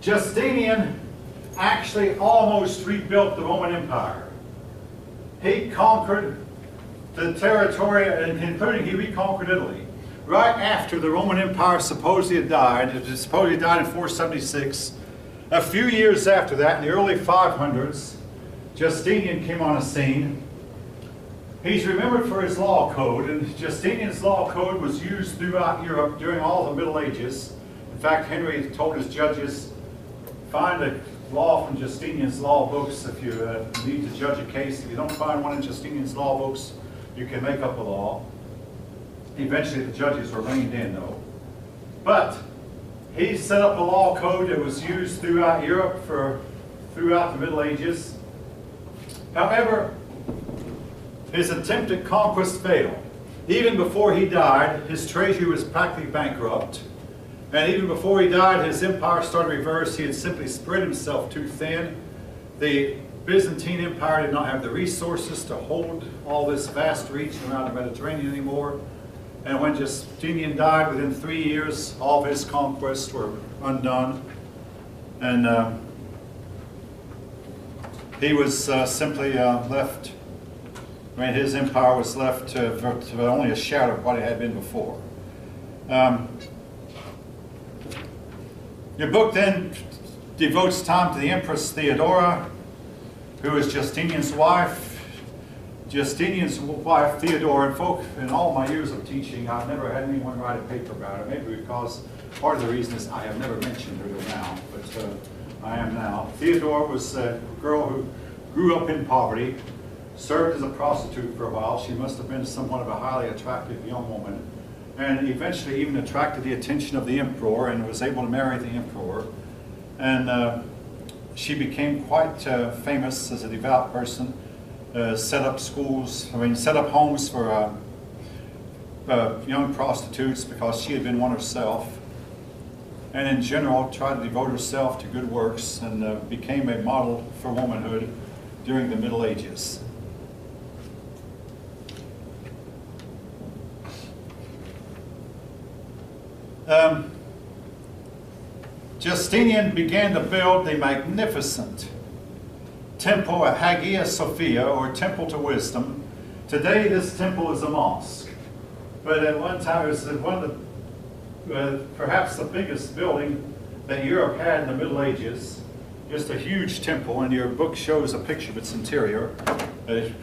Justinian actually almost rebuilt the Roman Empire. He conquered the territory, including he reconquered Italy. Right after the Roman Empire supposedly had died, it supposedly died in 476. A few years after that, in the early 500s, Justinian came on the scene. He's remembered for his law code, and Justinian's law code was used throughout Europe during all the Middle Ages. In fact, Henry told his judges, find a law from Justinian's law books if you need to judge a case. If you don't find one in Justinian's law books, you can make up a law. Eventually the judges were reined in though. But he set up a law code that was used throughout Europe throughout the Middle Ages. However, his attempted conquest failed. Even before he died, his treasury was practically bankrupt. And even before he died, his empire started to reverse. He had simply spread himself too thin. The Byzantine Empire did not have the resources to hold all this vast reach around the Mediterranean anymore. And when Justinian died, within 3 years, all of his conquests were undone. And he was simply left, his empire was left to only a shadow of what it had been before. Your book then devotes time to the Empress Theodora, who was Justinian's wife. Justinian's wife, Theodora, and in all my years of teaching, I've never had anyone write a paper about her. Maybe because part of the reason is I have never mentioned her till now, but I am now. Theodora was a girl who grew up in poverty, served as a prostitute for a while. She must have been somewhat of a highly attractive young woman, and eventually even attracted the attention of the emperor and was able to marry the emperor. And she became quite famous as a devout person, set up schools, set up homes for young prostitutes because she had been one herself. And in general, tried to devote herself to good works and became a model for womanhood during the Middle Ages. Justinian began to build the magnificent temple at Hagia Sophia, or Temple to Wisdom. Today this temple is a mosque, but at one time it was one of the, perhaps the biggest building that Europe had in the Middle Ages. Just a huge temple, and your book shows a picture of its interior. You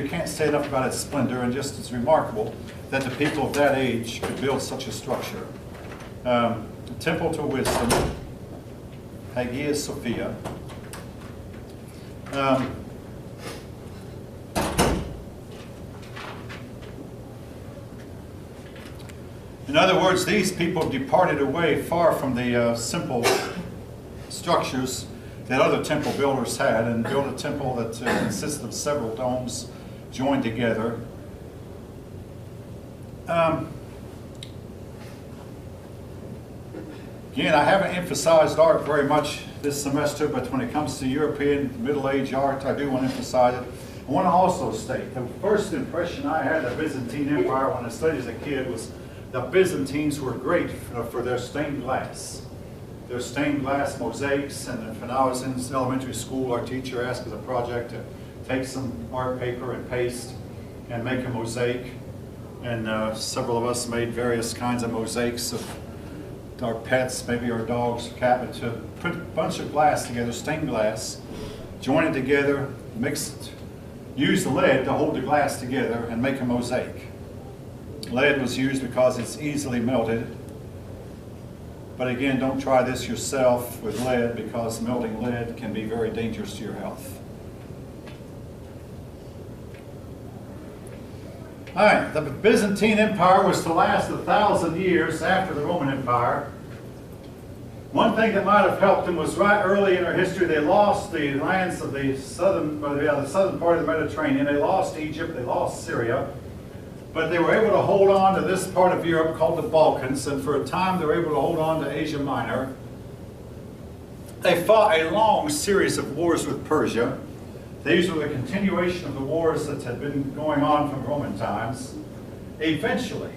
can't say enough about its splendor, and just it's remarkable that the people of that age could build such a structure. Temple to Wisdom, Hagia Sophia. In other words, these people departed away far from the simple structures that other temple builders had and built a temple that consisted of several domes joined together. Again, I haven't emphasized art very much this semester, but when it comes to European Middle Age art, I do want to emphasize it. I want to also state the first impression I had of the Byzantine Empire when I studied as a kid was the Byzantines were great for their stained glass. Their stained glass mosaics, and when I was in elementary school, our teacher asked as a project to take some art paper and paste and make a mosaic. And several of us made various kinds of mosaics of our pets, maybe our dogs, cat, but to put a bunch of glass together, stained glass, join it together, mix it, use the lead to hold the glass together and make a mosaic. Lead was used because it's easily melted. But again, don't try this yourself with lead because melting lead can be very dangerous to your health. All right, the Byzantine Empire was to last 1,000 years after the Roman Empire. One thing that might have helped them was right early in their history, they lost the lands of the southern part of the Mediterranean. They lost Egypt, they lost Syria. But they were able to hold on to this part of Europe called the Balkans, and for a time they were able to hold on to Asia Minor. They fought a long series of wars with Persia. These were the continuation of the wars that had been going on from Roman times. Eventually,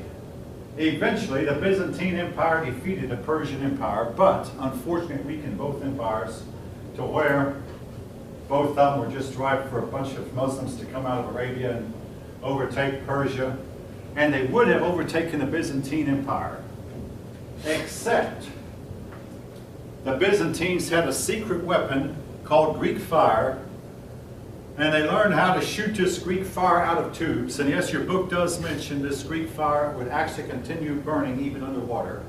Eventually, the Byzantine Empire defeated the Persian Empire, but unfortunately weakened both empires to where both of them were just ripe for a bunch of Muslims to come out of Arabia and overtake Persia. And they would have overtaken the Byzantine Empire, except the Byzantines had a secret weapon called Greek fire, and they learned how to shoot this Greek fire out of tubes. And yes, your book does mention this Greek fire would actually continue burning even underwater.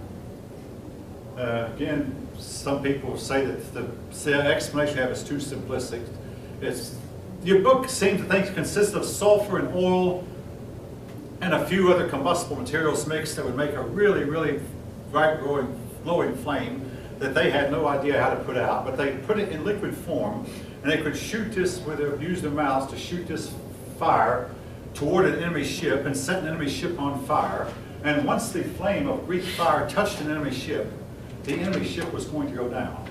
Again, some people say that the explanation you have is too simplistic. Your book seems to think it consists of sulfur and oil and a few other combustible materials mixed that would make a really, really bright, glowing flame that they had no idea how to put out. But they put it in liquid form, and they could shoot this, where they would use their mouths to shoot this fire toward an enemy ship and set an enemy ship on fire. And once the flame of Greek fire touched an enemy ship, the enemy ship was going to go down.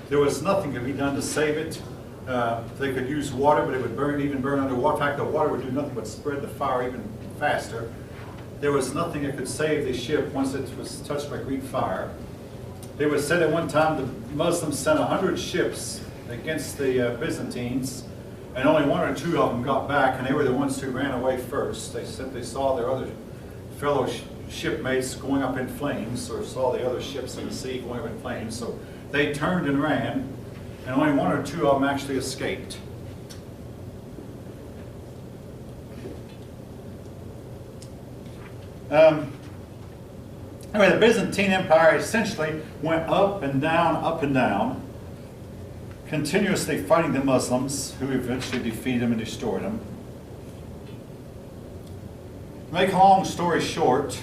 There was nothing to be done to save it. They could use water, but it would even burn underwater. In fact, the water would do nothing but spread the fire even faster. There was nothing that could save the ship once it was touched by Greek fire. It was said at one time the Muslims sent 100 ships against the Byzantines, and only 1 or 2 of them got back, and they were the ones who ran away first. They said they saw their other fellow shipmates going up in flames, or saw the other ships in the sea going up in flames, so they turned and ran, and only 1 or 2 of them actually escaped. Anyway, the Byzantine Empire essentially went up and down, continuously fighting the Muslims, who eventually defeated them and destroyed them. To make a long story short,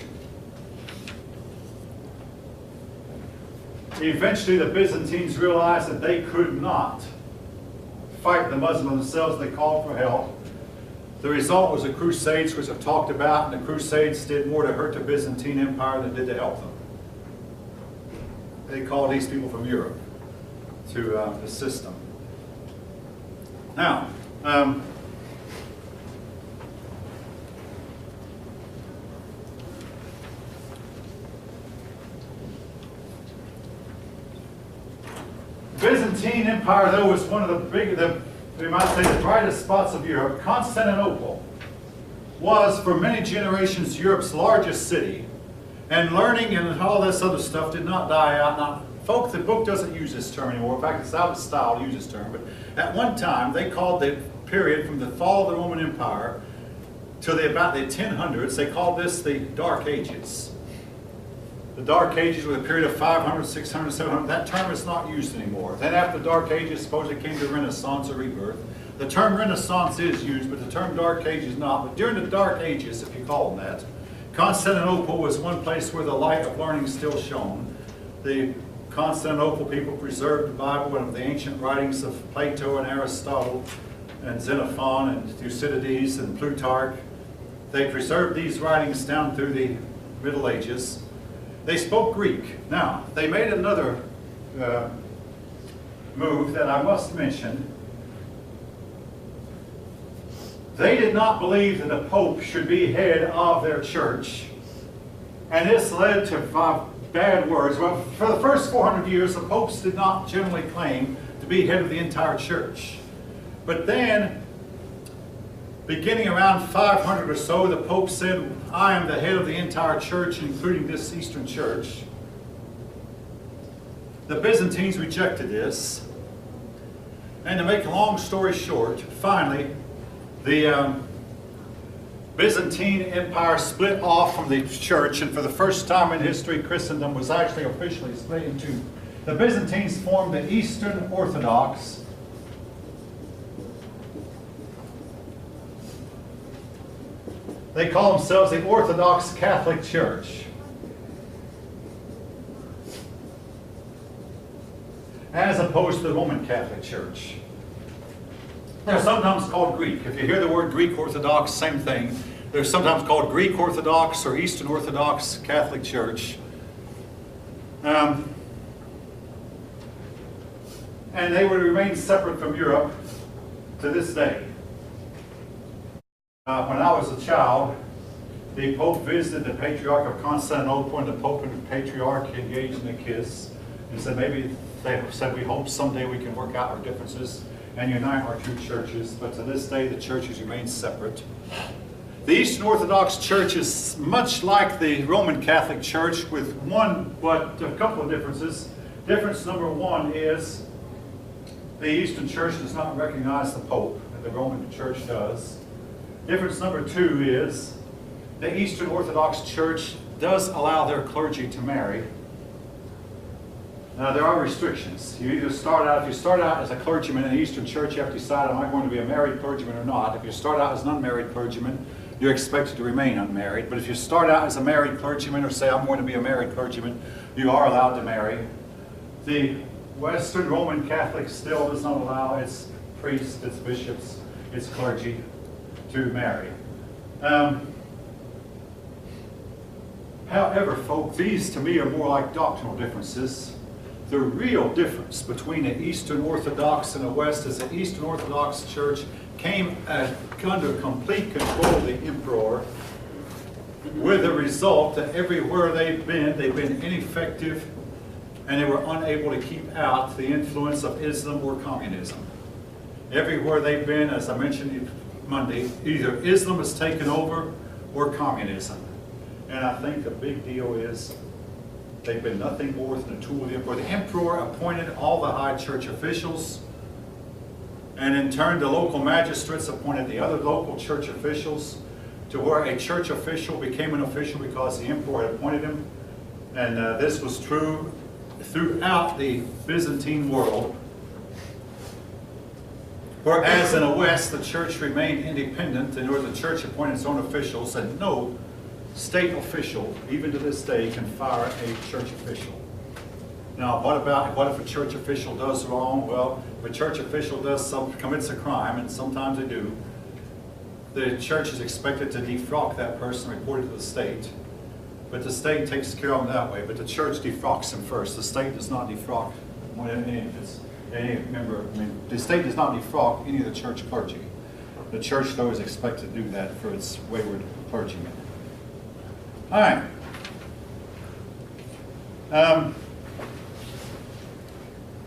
eventually the Byzantines realized that they could not fight the Muslims themselves. They called for help. The result was the Crusades, which I've talked about, and the Crusades did more to hurt the Byzantine Empire than did to help them. They called these people from Europe to assist them. Now, Byzantine Empire, though, was one of we might say, the brightest spots of Europe. Constantinople was, for many generations, Europe's largest city. And learning and all this other stuff did not die out. Now, folks, the book doesn't use this term anymore. In fact, it's out of style to use this term. But at one time, they called the period from the fall of the Roman Empire to about the 1000s, they called this the Dark Ages. The Dark Ages were a period of 500, 600, 700. That term is not used anymore. Then after the Dark Ages, suppose it came to Renaissance or Rebirth. The term Renaissance is used, but the term Dark Ages is not. But during the Dark Ages, if you call them that, Constantinople was one place where the light of learning still shone. The Constantinople people preserved the Bible and the ancient writings of Plato and Aristotle and Xenophon and Thucydides and Plutarch. They preserved these writings down through the Middle Ages. They spoke Greek. Now, they made another move that I must mention. They did not believe that the Pope should be head of their church. And this led to bad words. Well, for the first 400 years, the popes did not generally claim to be head of the entire church. But then, beginning around 500 or so, the Pope said, I am the head of the entire church, including this Eastern church. The Byzantines rejected this. And to make a long story short, finally, the Byzantine Empire split off from the church, and for the first time in history, Christendom was actually officially split in two. The Byzantines formed the Eastern Orthodox. They call themselves the Orthodox Catholic Church. As opposed to the Roman Catholic Church. They're sometimes called Greek. If you hear the word Greek Orthodox, same thing. They're sometimes called Greek Orthodox or Eastern Orthodox Catholic Church. And they would remain separate from Europe to this day. When I was a child, The Pope visited the Patriarch of Constantinople, and the Pope and the Patriarch engaged in a kiss and said, maybe they said, we hope someday we can work out our differences and unite our two churches. But to this day, the churches remain separate. The Eastern Orthodox Church is much like the Roman Catholic Church, with a couple of differences. Difference number one is the Eastern Church does not recognize the Pope, and the Roman Church does. Difference number two is the Eastern Orthodox Church does allow their clergy to marry. Now, there are restrictions. If you start out as a clergyman in the Eastern Church, you have to decide, am I going to be a married clergyman or not? If you start out as an unmarried clergyman, you're expected to remain unmarried. But if you start out as a married clergyman, or say, I'm going to be a married clergyman, you are allowed to marry. The Western Roman Catholic still does not allow its priests, its bishops, its clergy to marry. However, folks, these to me are more like doctrinal differences. The real difference between the Eastern Orthodox and the West is the Eastern Orthodox Church came under complete control of the emperor, with the result that everywhere they've been ineffective, and they were unable to keep out the influence of Islam or communism. Everywhere they've been, as I mentioned Monday, either Islam has taken over or communism. And I think the big deal is they've been nothing more than a tool of the emperor. The emperor appointed all the high church officials, and in turn the local magistrates appointed the other local church officials, to where a church official became an official because the emperor had appointed him. And this was true throughout the Byzantine world. Whereas in the West, the church remained independent, and where the church appointed its own officials, and no state official, even to this day, can fire a church official. Now, what if a church official does wrong? Well, if a church official commits a crime, and sometimes they do, the church is expected to defrock that person, report it to the state. But the state takes care of them that way. But the church defrocks them first. The state does not defrock any member. The state does not defrock any of the church clergy. The church, though, is expected to do that for its wayward clergymen. All right.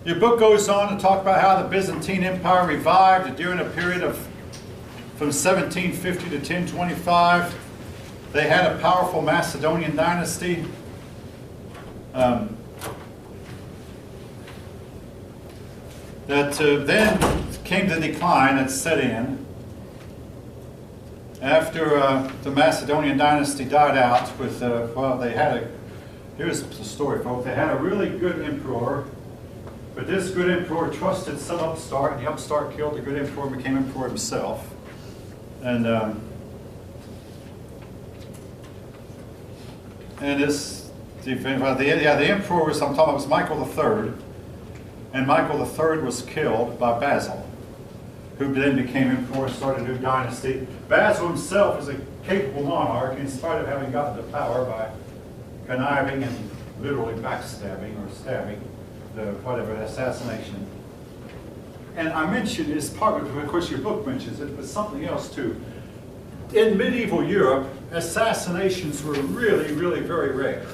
Your book goes on to talk about how the Byzantine Empire revived during a period of from 1750 to 1025. They had a powerful Macedonian dynasty. That then came to decline and set in after the Macedonian dynasty died out with, well, they had a, here's the story, folks. They had a really good emperor, but this good emperor trusted some upstart, and the upstart killed the good emperor and became emperor himself. And this, the emperor was, I'm talking about, was Michael III, and Michael III was killed by Basil, who then became emperor and started a new dynasty. Basil himself was a capable monarch, in spite of having gotten to power by conniving and literally backstabbing or stabbing, the assassination. And I mentioned this part of course, your book mentions it, but something else too. In medieval Europe, assassinations were really, really very rare,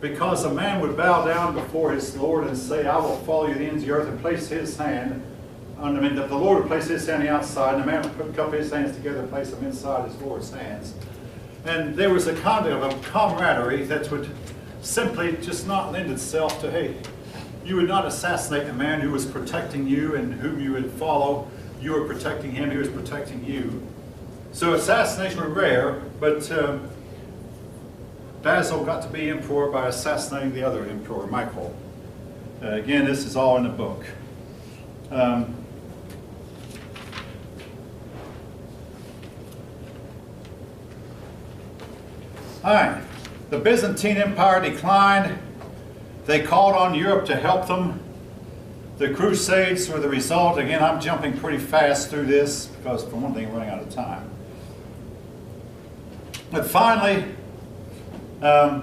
because a man would bow down before his Lord and say, I will follow you to the ends of the earth, and place his hand on him. The Lord would place his hand on the outside, and the man would put a couple of his hands together and place them inside his Lord's hands. And there was a kind of a camaraderie that would simply just not lend itself to, hey, you would not assassinate a man who was protecting you and whom you would follow. You were protecting him, he was protecting you. So assassinations were rare, but Basil got to be emperor by assassinating the other emperor, Michael. Again, this is all in the book. All right, the Byzantine Empire declined. They called on Europe to help them. The Crusades were the result. Again, I'm jumping pretty fast through this because, for one thing, I'm running out of time. But finally, the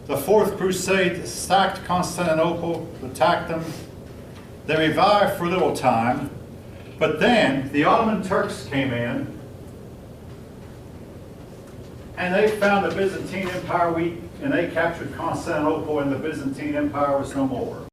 Fourth Crusade sacked Constantinople, attacked them. They revived for a little time, but then the Ottoman Turks came in, And they found the Byzantine Empire weak, and they captured Constantinople, and the Byzantine Empire was no more.